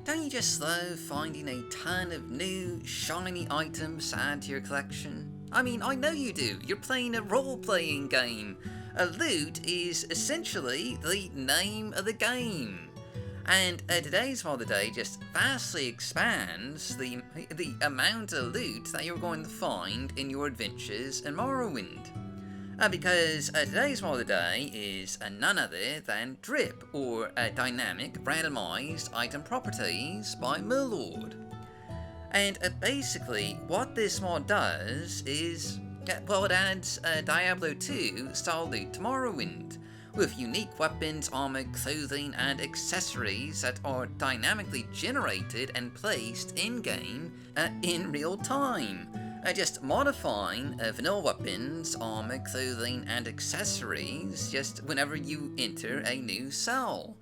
don't you just love finding a ton of new, shiny items to add to your collection? I mean, I know you do. You're playing a role-playing game. Loot is essentially the name of the game. And today's mod of the day just vastly expands the amount of loot that you're going to find in your adventures in Morrowind. Because today's mod of the day is none other than Drip, or Dynamic Randomized Item Properties by Merlord. And basically, what this mod does is, well, it adds Diablo 2 style loot to Morrowind, with unique weapons, armor, clothing, and accessories that are dynamically generated and placed in-game in real time. Just modifying vanilla weapons, armor, clothing, and accessories just whenever you enter a new cell.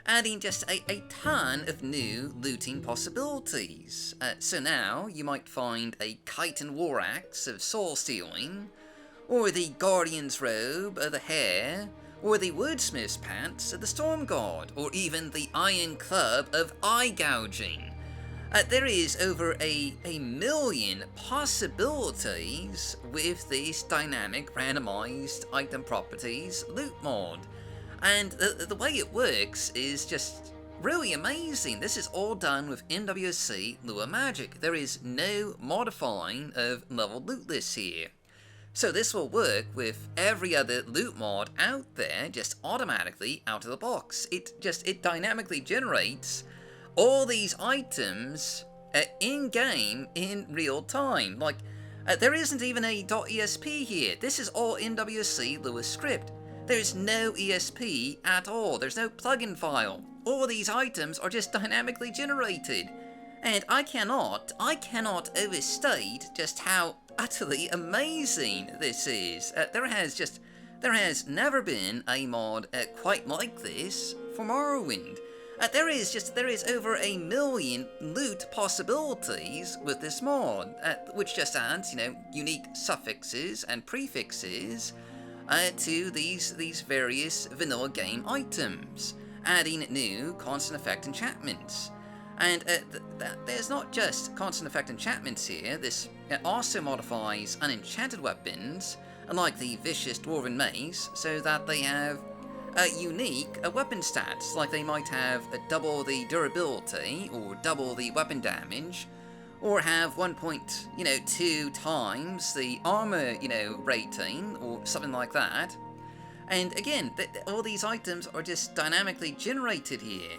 Adding just a ton of new looting possibilities. So now you might find a kite and war axe of soul stealing, or the guardian's robe of the hare, or the woodsmith's pants of the storm god, or even the iron club of eye-gouging. There is over a million possibilities with this dynamic randomized item properties loot mod. And the way it works is just really amazing. This is all done with MWSE lure magic. There is no modifying of level loot lists here. So this will work with every other loot mod out there just automatically out of the box. It dynamically generates all these items in-game in real time. Like, there isn't even a .esp here. This is all MWSE Lua script. There's no ESP at all. There's no plugin file. All these items are just dynamically generated. And I cannot overstate just how utterly amazing this is. There has never been a mod quite like this for Morrowind. There is over a million loot possibilities with this mod, which just adds, unique suffixes and prefixes to these various vanilla game items, adding new constant effect enchantments. And there's not just constant effect enchantments here. This also modifies unenchanted weapons, like the vicious Dwarven Mace, so that they have unique weapon stats, like they might have double the durability, or double the weapon damage, or have 1.2 times the armor, rating, or something like that. And again, all these items are just dynamically generated here.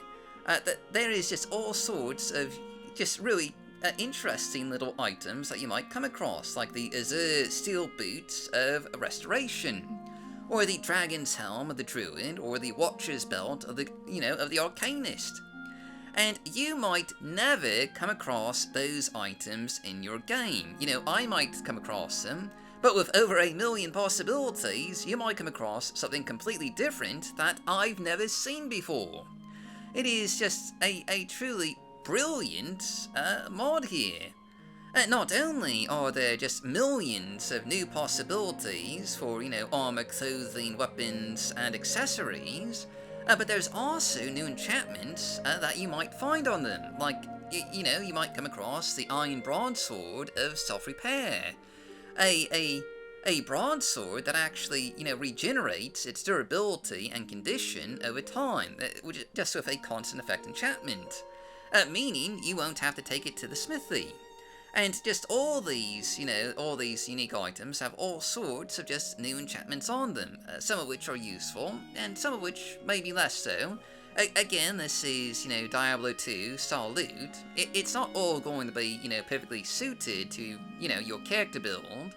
There is just all sorts of just really interesting little items that you might come across, like the Azure Steel Boots of Restoration, or the Dragon's Helm of the Druid, or the Watcher's Belt of the, of the Arcanist. And you might never come across those items in your game. I might come across them, but with over a million possibilities, you might come across something completely different that I've never seen before. It is just a truly brilliant mod here. Not only are there just millions of new possibilities for, armor, clothing, weapons, and accessories, but there's also new enchantments that you might find on them. Like, you might come across the Iron Broadsword of Self-Repair. A broadsword that actually, regenerates its durability and condition over time, just with a constant effect enchantment. Meaning you won't have to take it to the smithy. And just all these unique items have all sorts of just new enchantments on them, some of which are useful, and some of which maybe less so. Again, this is, Diablo 2 style loot. It's not all going to be, perfectly suited to, your character build.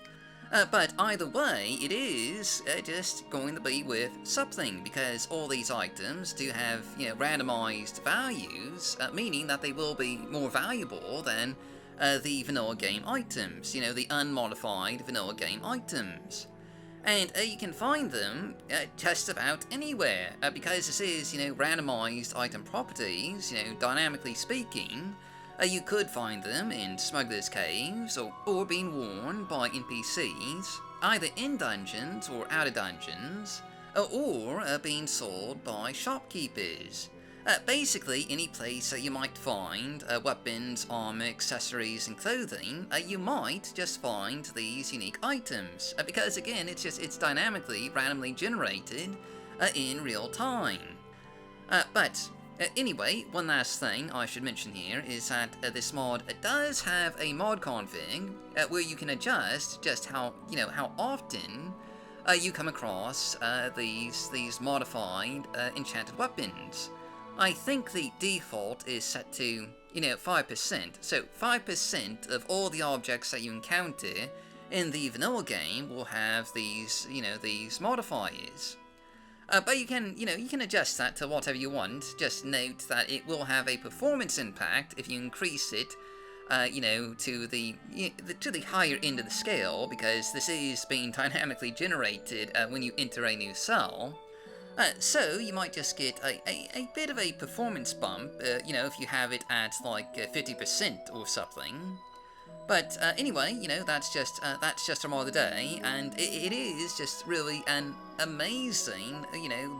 But either way, it is just going to be with something, because all these items do have, randomized values, meaning that they will be more valuable than the vanilla game items, the unmodified vanilla game items. And you can find them just about anywhere, because this is, randomized item properties, dynamically speaking. You could find them in smugglers' caves, or being worn by NPCs, either in dungeons or out of dungeons, or being sold by shopkeepers. Basically, any place you might find weapons, armor, accessories, and clothing, you might just find these unique items. Because again, it's dynamically, randomly generated in real time. But anyway, one last thing I should mention here is that this mod does have a mod config where you can adjust just how often you come across these modified enchanted weapons. I think the default is set to 5%. So 5% of all the objects that you encounter in the vanilla game will have these these modifiers. But you can adjust that to whatever you want. Just note that it will have a performance impact if you increase it, to the higher end of the scale, because this is being dynamically generated when you enter a new cell. So you might just get a bit of a performance bump, if you have it at like 50% or something. But anyway, that's just our mod of the day, and it is just really an amazing,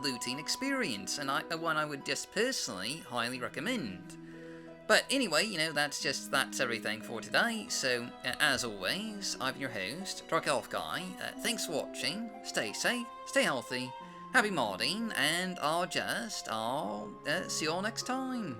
looting experience, and one I would just personally highly recommend. But anyway, that's everything for today. So as always, I'm your host, Dark Elf Guy. Thanks for watching. Stay safe, stay healthy, happy modding, and I'll see you all next time.